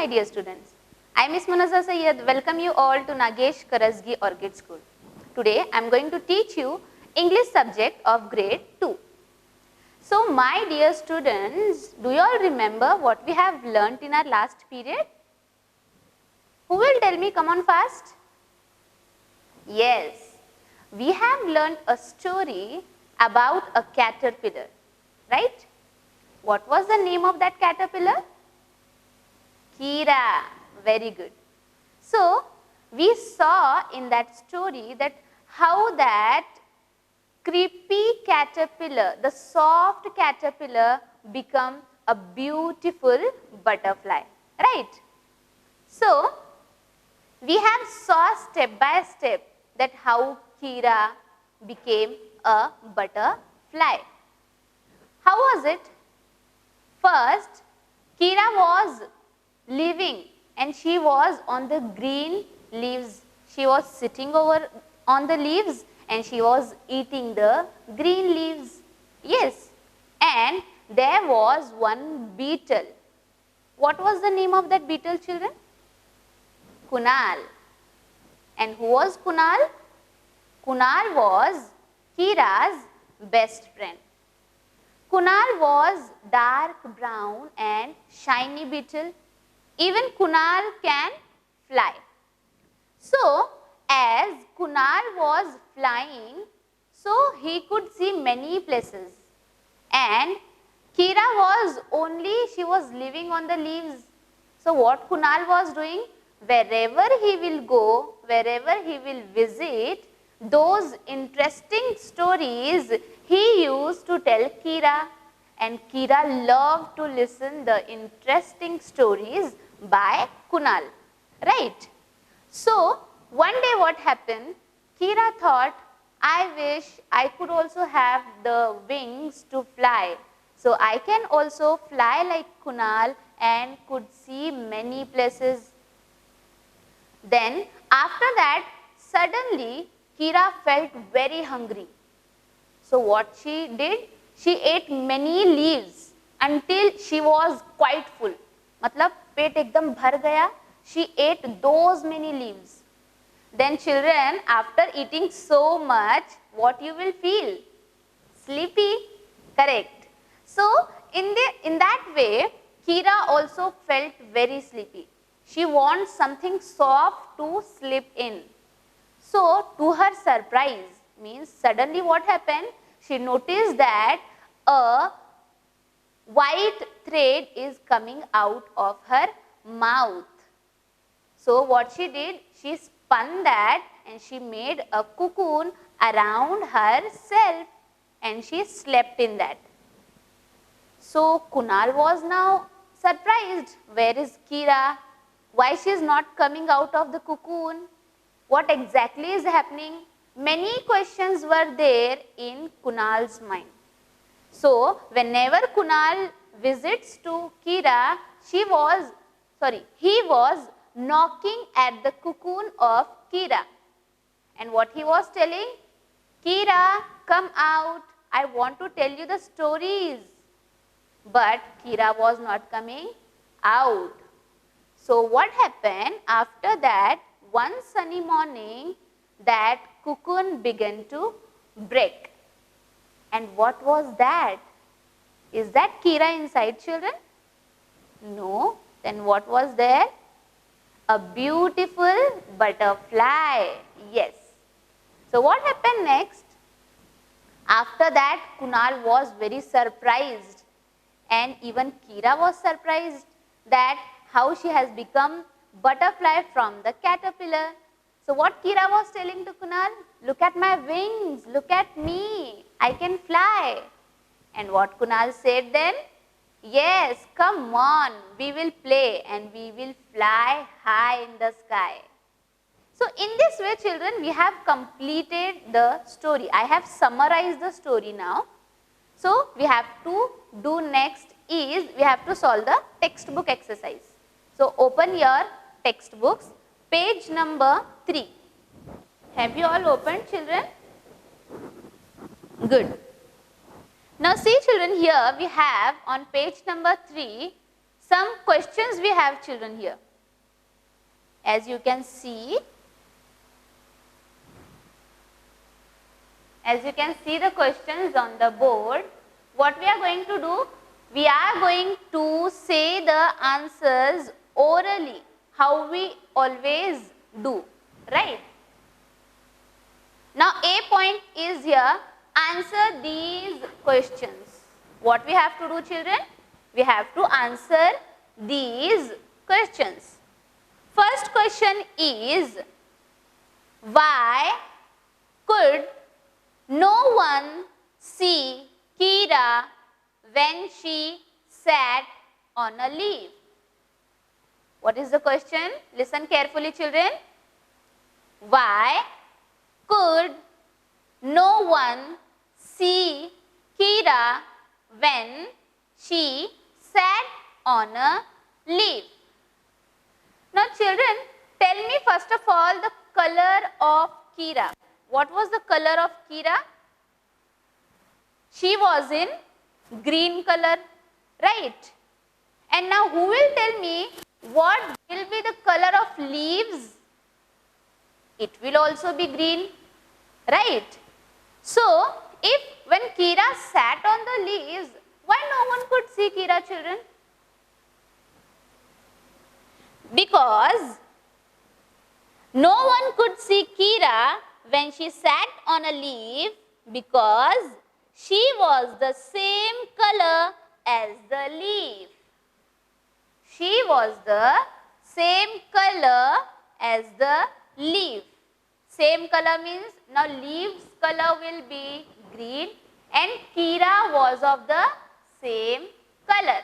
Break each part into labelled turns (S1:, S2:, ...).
S1: my dear students. I, Miss Munazza Sayyed, welcome you all to Nagesh Karasgi Orchid School. Today I am going to teach you English subject of grade 2. So my dear students, do you all remember what we have learnt in our last period? Who will tell me? Come on fast. Yes, we have learnt a story about a caterpillar, right? What was the name of that caterpillar? Kira. Very good. So, we saw in that story that how that creepy caterpillar, the soft caterpillar, become a beautiful butterfly, right? So, we have saw step by step that how Kira became a butterfly. How was it? First, Kira was living and she was on the green leaves. She was sitting over on the leaves and she was eating the green leaves. Yes, and there was one beetle. What was the name of that beetle, children? Kunal. And who was Kunal? Kunal was Kira's best friend. Kunal was dark brown and shiny beetle. Even Kunal can fly. So, as Kunal was flying, so he could see many places. And Kira was she was living on the leaves. So, what Kunal was doing? Wherever he will go, wherever he will visit, those interesting stories he used to tell Kira, and Kira loved to listen the interesting stories by Kunal, right? So, one day what happened, Kira thought, I wish I could also have the wings to fly. So, I can also fly like Kunal and could see many places. Then, after that, suddenly Kira felt very hungry. So, what she did? She ate many leaves until she was quite full. मतलब पेट एकदम भर गया. She ate those many leaves. Then children, after eating so much, what you will feel? Sleepy. Correct. So, in that way, Kira also felt very sleepy. She wants something soft to sleep in. So, to her surprise, means suddenly what happened? She noticed that a white thread is coming out of her mouth. So, what she did? She spun that and she made a cocoon around herself and she slept in that. So, Kunal was now surprised. Where is Kira? Why she is not coming out of the cocoon? What exactly is happening? Many questions were there in Kunal's mind. So, whenever Kunal visits to Kira, he was knocking at the cocoon of Kira. And what he was telling? Kira, come out. I want to tell you the stories. But Kira was not coming out. So, what happened? After that, one sunny morning, that cocoon began to break. And what was that? Is that Kira inside, children? No. Then what was there? A beautiful butterfly. Yes. So, what happened next? After that, Kunal was very surprised. And even Kira was surprised that how she has become butterfly from the caterpillar. So, what Kira was telling to Kunal? Look at my wings, look at me, I can fly. And what Kunal said then? Yes, come on, we will play and we will fly high in the sky. So, in this way children, we have completed the story. I have summarized the story now. So, we have to do next is we have to solve the textbook exercise. So, open your textbooks, page number 3. Have you all opened, children? Good. Now, see children, here we have on page number 3 some questions we have, children, here. As you can see, the questions on the board. What we are going to do? We are going to say the answers orally, how we always do, right? Now A point is here, answer these questions. What we have to do, children? We have to answer these questions. First question is, why could no one see Kira when she sat on a leaf? What is the question? Listen carefully, children. Why could no one see Kira when she sat on a leaf? Now children, tell me first of all the color of Kira. What was the color of Kira? She was in green color, right? And now who will tell me what will be the color of leaves? It will also be green, right? So, if when Kira sat on the leaves, why no one could see Kira, children? Because no one could see Kira when she sat on a leaf because she was the same color as the leaf. She was the same color as the leaf. Same color means now leaves color will be green and Kira was of the same color.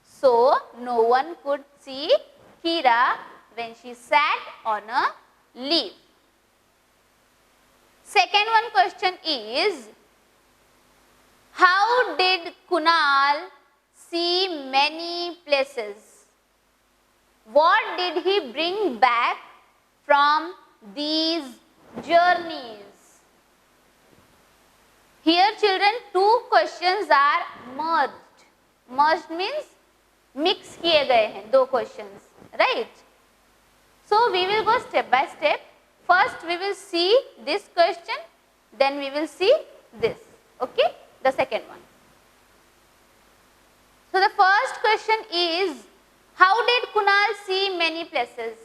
S1: So, no one could see Kira when she sat on a leaf. Second one question is, how did Kunal see many places? What did he bring back from these journeys? Here children, two questions are merged. Merged means mix किए गए हैं दो questions, right? So we will go step by step. First we will see this question, then we will see this, okay? The second one. So the first question is, how did Kunal see many places?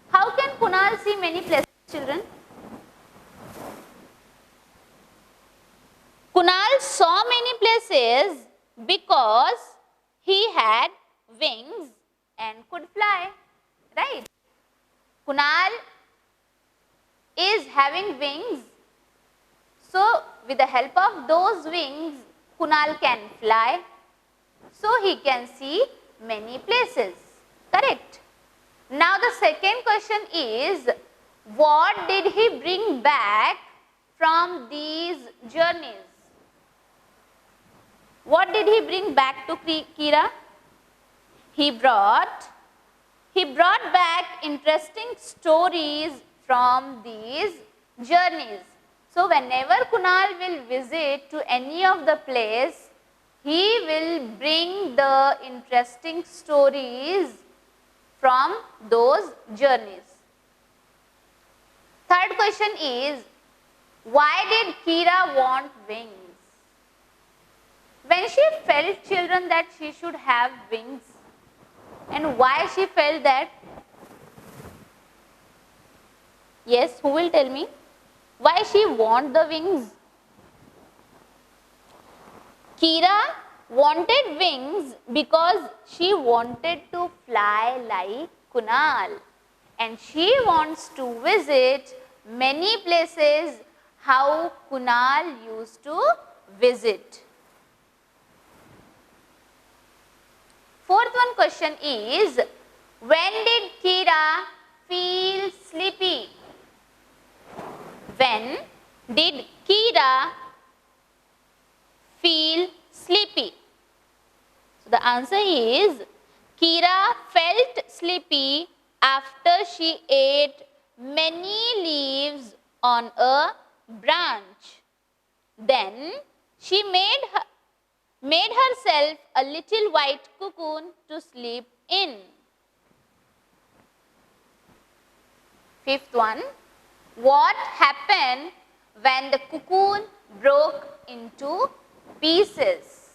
S1: How can Kunal see many places, children? Kunal saw many places because he had wings and could fly, right? Kunal is having wings. So, with the help of those wings, Kunal can fly. So, he can see many places. Correct? Now, the second question is, what did he bring back from these journeys? What did he bring back to Kira? He brought back interesting stories from these journeys. So, whenever Kunal will visit to any of the place, he will bring the interesting stories from those journeys. Third question is, why did Kira want wings? When she felt, children, that she should have wings, and why she felt that? Yes, who will tell me? Why she want the wings? Kira wanted wings because she wanted to fly like Kunal, and she wants to visit many places how Kunal used to visit. Fourth one question is, when did Kira feel sleepy? When did Kira feel sleepy? So, the answer is, Kira felt sleepy after she ate many leaves on a branch. Then she made herself herself a little white cocoon to sleep in. Fifth one, what happened when the cocoon broke into pieces?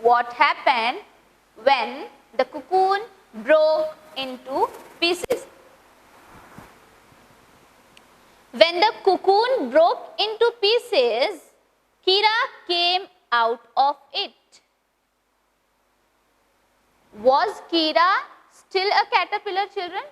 S1: What happened when the cocoon broke into pieces? When the cocoon broke into pieces, Kira came out of it. Was Kira still a caterpillar, children?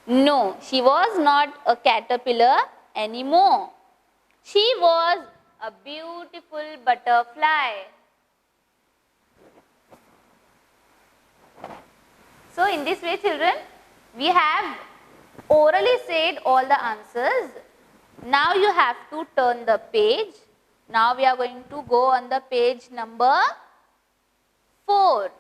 S1: No, she was not a caterpillar anymore. She was a beautiful butterfly. So, in this way, children, we have orally said all the answers. Now, you have to turn the page. Now, we are going to go on the page number 4.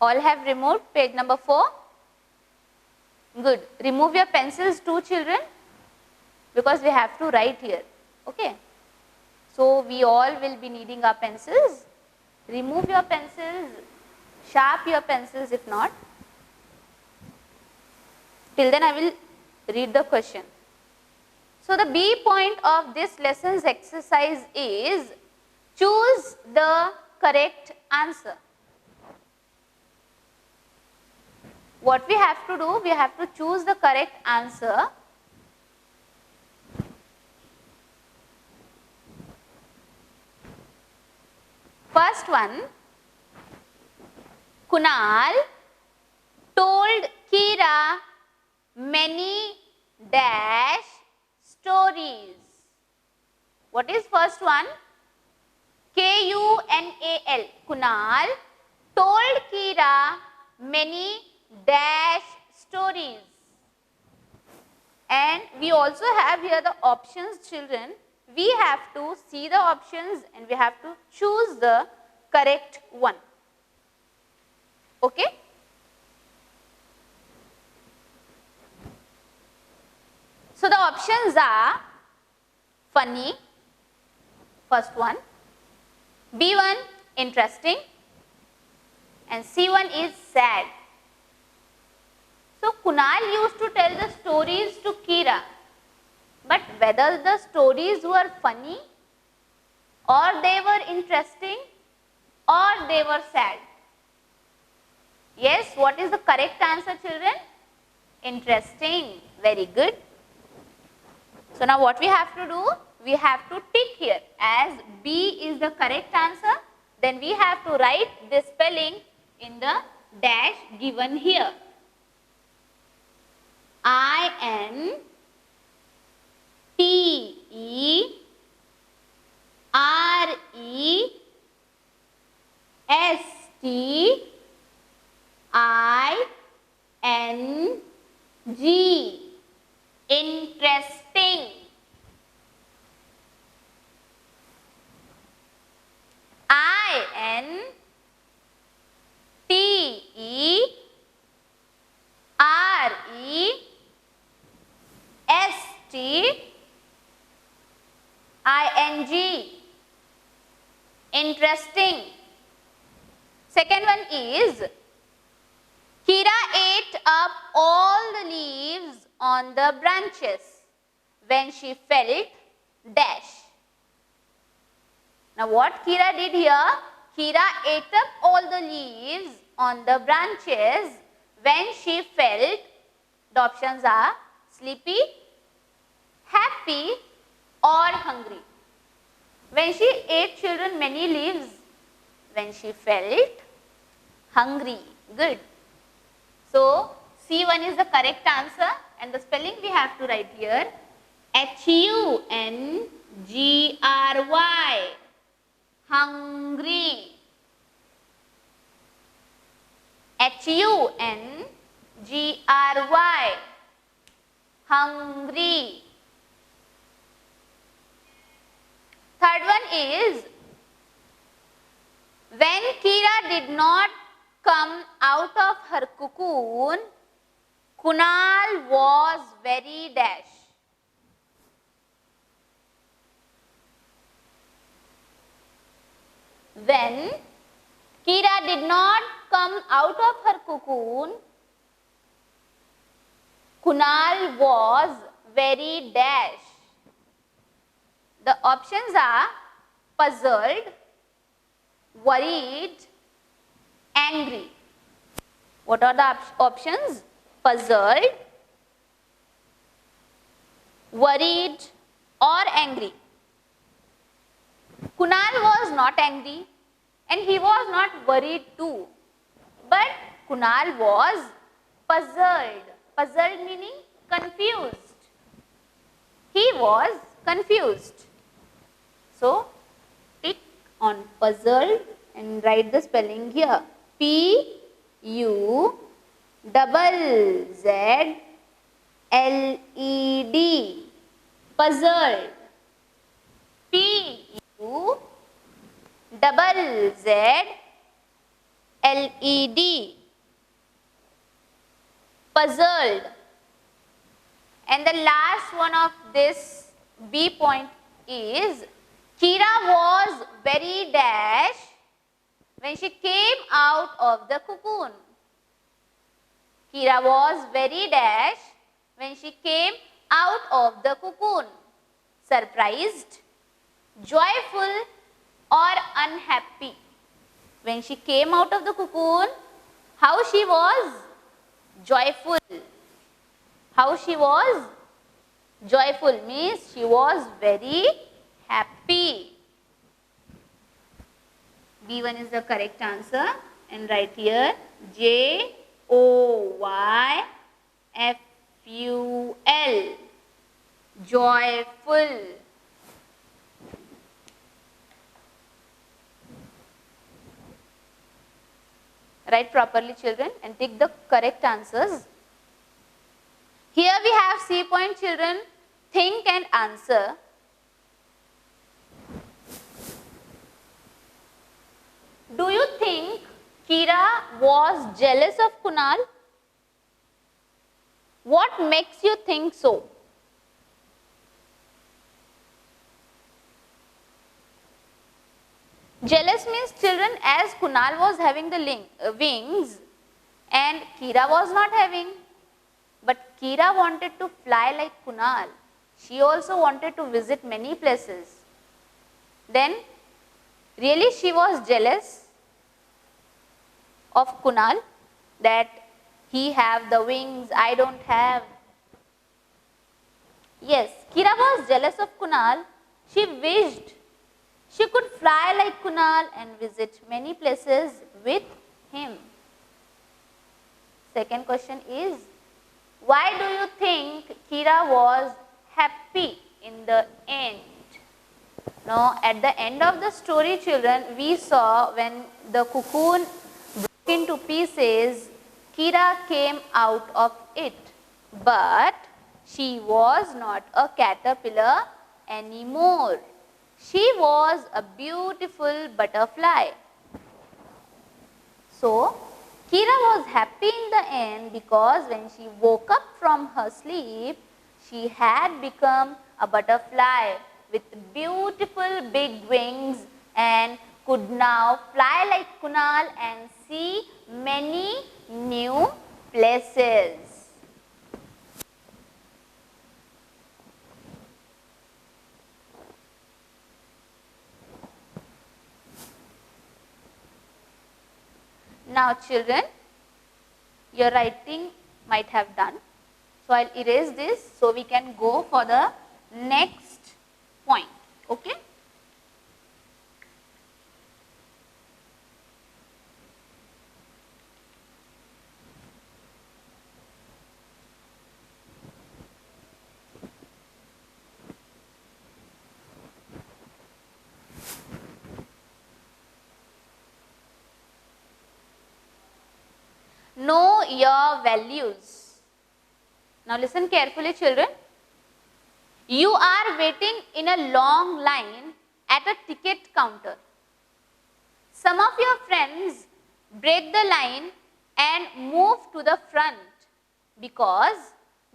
S1: All have removed page number 4? Good. Remove your pencils too, children, because we have to write here. Okay. So, we all will be needing our pencils. Remove your pencils, sharp your pencils if not. Till then I will read the question. So, the B point of this lesson's exercise is choose the correct answer. What we have to do, we have to choose the correct answer. First one, Kunal told Kira many dash stories. What is first one? Kunal. Kunal told Kira many dash stories. And we also have here the options, children. We have to see the options and we have to choose the correct one. Okay? So, the options are funny, first one, B1 interesting, and C1 is sad. So, Kunal used to tell the stories to Kira, but whether the stories were funny or they were interesting or they were sad. Yes, what is the correct answer, children? Interesting. Very good. So, now what we have to do? We have to tick here as B is the correct answer. Then we have to write the spelling in the dash given here. INTERESTING. Interesting. INTERESTING. Interesting. Second one is Kira ate up all the leaves on the branches when she felt dash. Now what Kira did here? Kira ate up all the leaves on the branches when she felt, the options are sleepy, happy or hungry. When she ate, children, many leaves, when she felt hungry. Good. So, C1 is the correct answer and the spelling we have to write here HUNGRY, hungry. Hungry. Hungry. Third one is, when Kira did not come out of her cocoon, Kunal was very dash. When Kira did not come out of her cocoon, Kunal was very dash. The options are puzzled, worried, angry. What are the options? Puzzled, worried, or angry. Kunal was not angry and he was not worried too. But Kunal was puzzled. Puzzled meaning confused. He was confused. So, tick on puzzled and write the spelling here. P-U-Z-Z-L-E-D. Puzzled. P-U-Z-Z-L-E-D. Puzzled. And the last one of this B point is, Kira was very dash when she came out of the cocoon. Kira was very dash when she came out of the cocoon. Surprised, joyful, or unhappy. When she came out of the cocoon, how she was? Joyful. How she was? Joyful means she was very happy. B1 is the correct answer, and write here J-O-Y-F-U-L. Joyful. Write properly, children, and take the correct answers. Here we have C point, children. Think and answer. Do you think Kira was jealous of Kunal? What makes you think so? Jealous means, children, as Kunal was having the wings and Kira was not having. But Kira wanted to fly like Kunal. She also wanted to visit many places. Then, really she was jealous of Kunal that he have the wings, I don't have. Yes, Kira was jealous of Kunal. She wished she could fly like Kunal and visit many places with him. Second question is, why do you think Kira was happy in the end? Now, at the end of the story, children, we saw when the cocoon broke into pieces, Kira came out of it. But she was not a caterpillar anymore. She was a beautiful butterfly. So, Kira was happy in the end because when she woke up from her sleep, she had become a butterfly with beautiful big wings and could now fly like Kunal and see many new places. Now children, your writing might have done. So, I will erase this so we can go for the next point. Okay? know your values. Now listen carefully, children. You are waiting in a long line at a ticket counter. Some of your friends break the line and move to the front because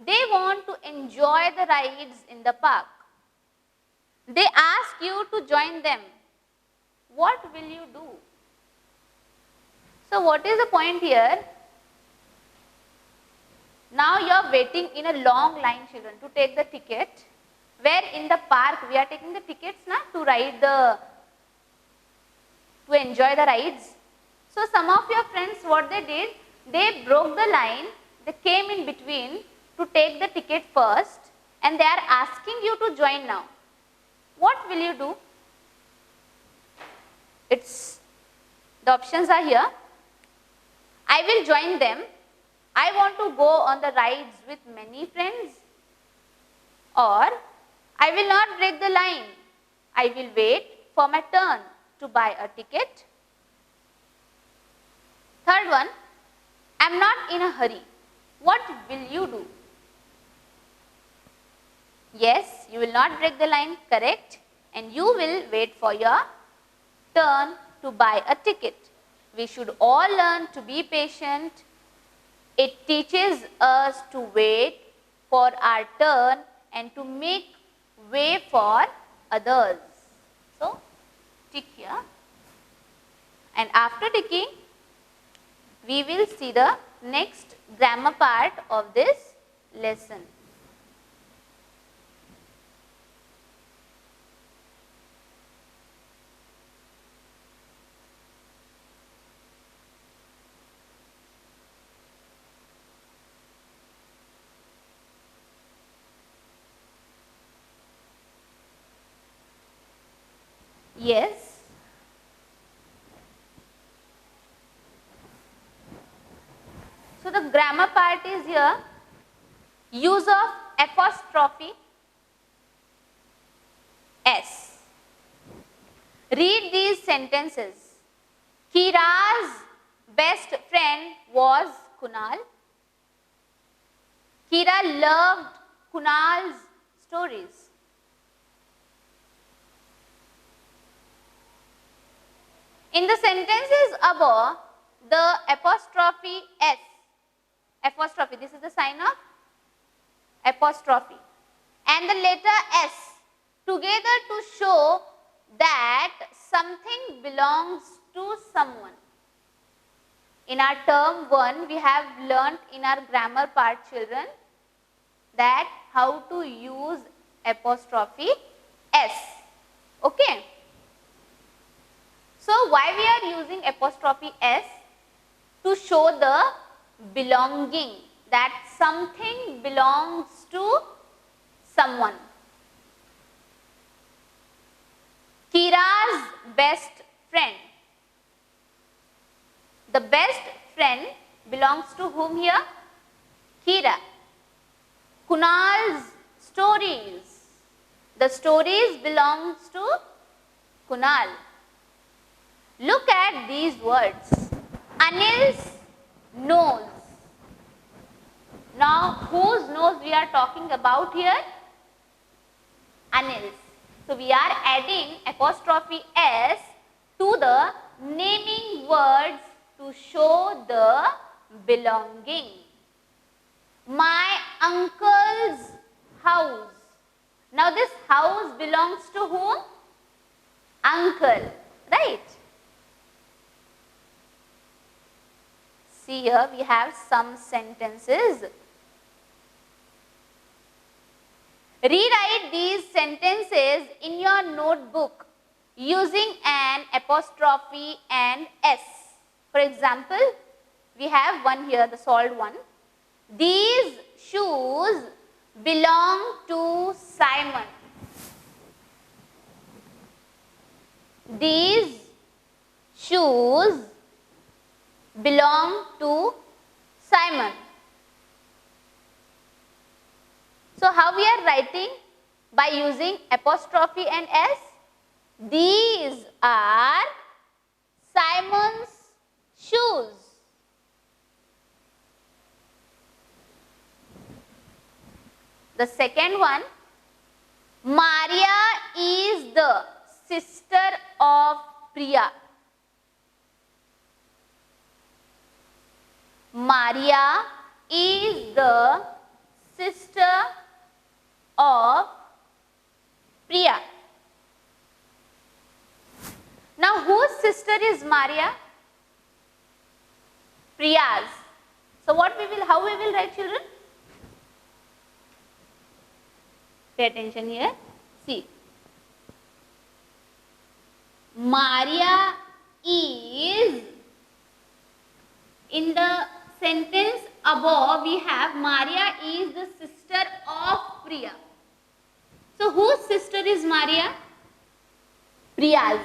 S1: they want to enjoy the rides in the park. They ask you to join them. What will you do? So what is the point here? Now you are waiting in a long line, children, to take the ticket. Where in the park we are taking the tickets to enjoy the rides. So some of your friends, what they did, they broke the line, they came in between to take the ticket first, and they are asking you to join now. What will you do? The options are here. I will join them. I want to go on the rides with many friends. Or I will not break the line. I will wait for my turn to buy a ticket. Third one, I am not in a hurry. What will you do? Yes, you will not break the line, correct, and you will wait for your turn to buy a ticket. We should all learn to be patient. It teaches us to wait for our turn and to make way for others. So, tick here, and after ticking, we will see the next grammar part of this lesson. Yes. So the grammar part is here. Use of apostrophe S. Read these sentences. Kira's best friend was Kunal. Kira loved Kunal's stories. In the sentences above, the apostrophe S, apostrophe, this is the sign of apostrophe, and the letter S together to show that something belongs to someone. In our term 1, we have learnt in our grammar part, children, that how to use apostrophe S. Okay. So why we are using apostrophe S? To show the belonging, that something belongs to someone. Kira's best friend. The best friend belongs to whom here? Kira. Kunal's stories. The stories belongs to Kunal. Look at these words. Anil's nose. Now, whose nose we are talking about here? Anil's. So, we are adding apostrophe S to the naming words to show the belonging. My uncle's house. Now, this house belongs to whom? Uncle, right? See here, we have some sentences. Rewrite these sentences in your notebook using an apostrophe and S. For example, we have one here, the solved one. These shoes belong to Simon. These shoes belong to Simon. So how we are writing? By using apostrophe and S. These are Simon's shoes. The second one, Maria is the sister of Priya. Maria is the sister of Priya. Now, whose sister is Maria? Priya's. So, how we will write, children? Pay attention here. See. Maria is, in the sentence above we have Maria is the sister of Priya. So, whose sister is Maria? Priya's.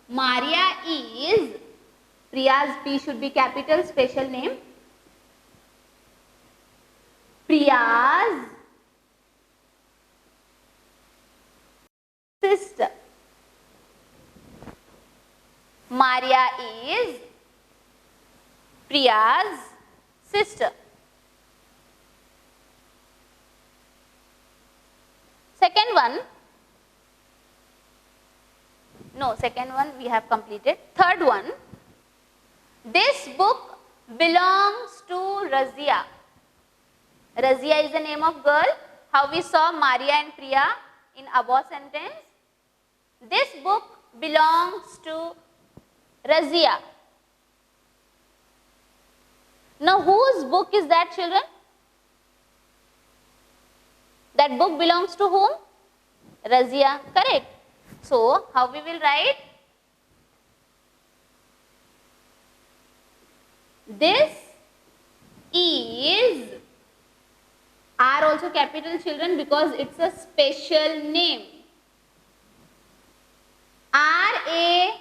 S1: Maria is, Priya's P should be capital, special name. Priya's sister. Maria is Priya's sister. Second one, no, second one we have completed. Third one, this book belongs to Razia. Razia is the name of girl. How we saw Maria and Priya in above sentence. This book belongs to Razia. Now, whose book is that, children? That book belongs to whom? Razia, correct. So, how we will write? This is, R also capital, children, because it's a special name. R-A-Z-I-A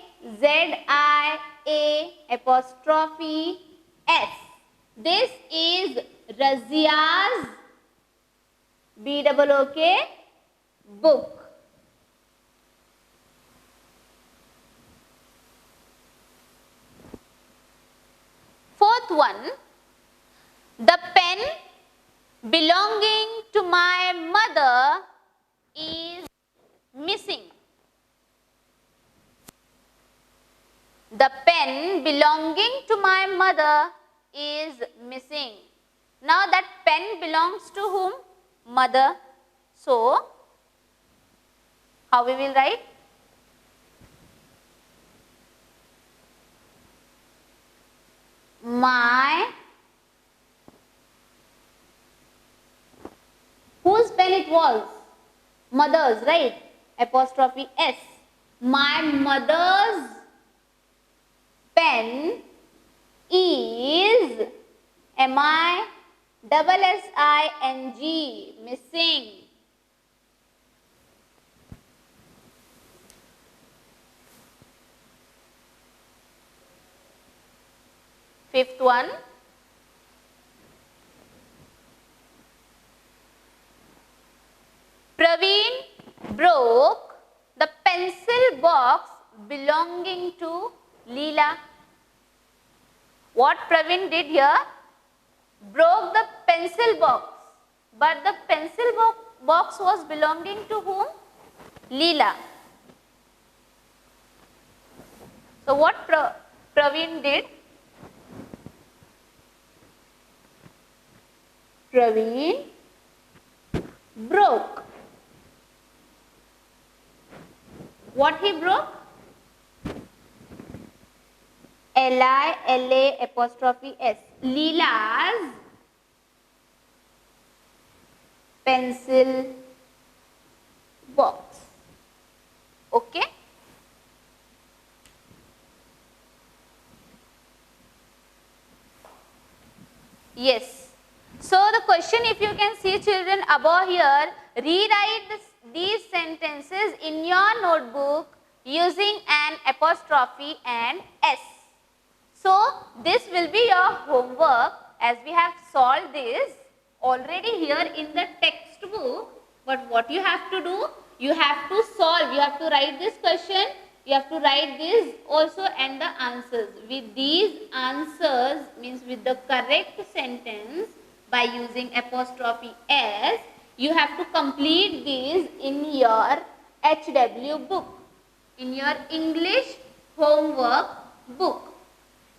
S1: apostrophe S. This is Razia's B-O-O-K book. Fourth one, the pen belonging to my mother is missing. The pen belonging to my mother is missing. Now that pen belongs to whom? Mother. So, how we will write? My, whose pen it was? Mother's, right? Apostrophe S. My mother's pen is M-I-S-S-I-N-G, missing. Fifth one, Praveen broke the pencil box belonging to Leela. What Praveen did here? Broke the pencil box, but the pencil box was belonging to whom? Leela. So what Praveen did? Praveen broke. What he broke? L-I-L-A apostrophe S. Leela's pencil box. Okay? Yes. So the question, if you can see, children, above here, rewrite these sentences in your notebook using an apostrophe and S. So this will be your homework, as we have solved this already here in the textbook. But what you have to do? You have to solve, you have to write this question, you have to write this also and the answers. With these answers, means with the correct sentence, by using apostrophe S, You have to complete these in your HW book, in your English homework book.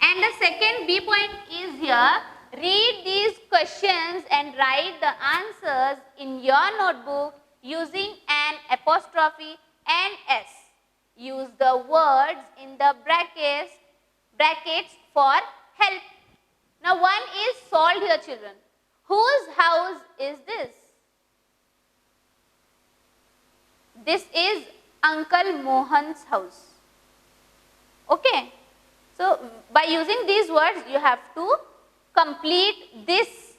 S1: And the second B point is here, read these questions and write the answers in your notebook using an apostrophe and S. Use the words in the brackets for help. Now one is solved here, children. Whose house is this? This is Uncle Mohan's house. Okay. So by using these words, you have to complete this.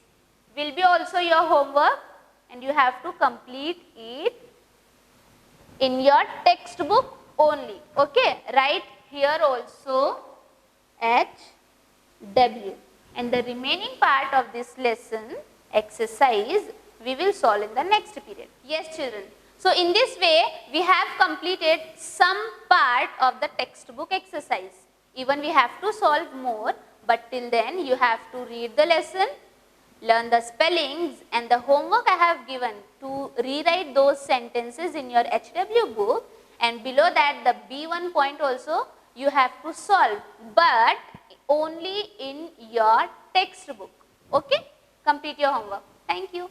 S1: Will be also your homework, and you have to complete it in your textbook only. Okay. Write here also HW. And the remaining part of this lesson, exercise, we will solve in the next period. Yes, children. So in this way, we have completed some part of the textbook exercise. Even we have to solve more, but till then you have to read the lesson, learn the spellings, and the homework I have given to rewrite those sentences in your HW book, and below that the B1 point also you have to solve, but only in your textbook. Okay? Complete your homework. Thank you.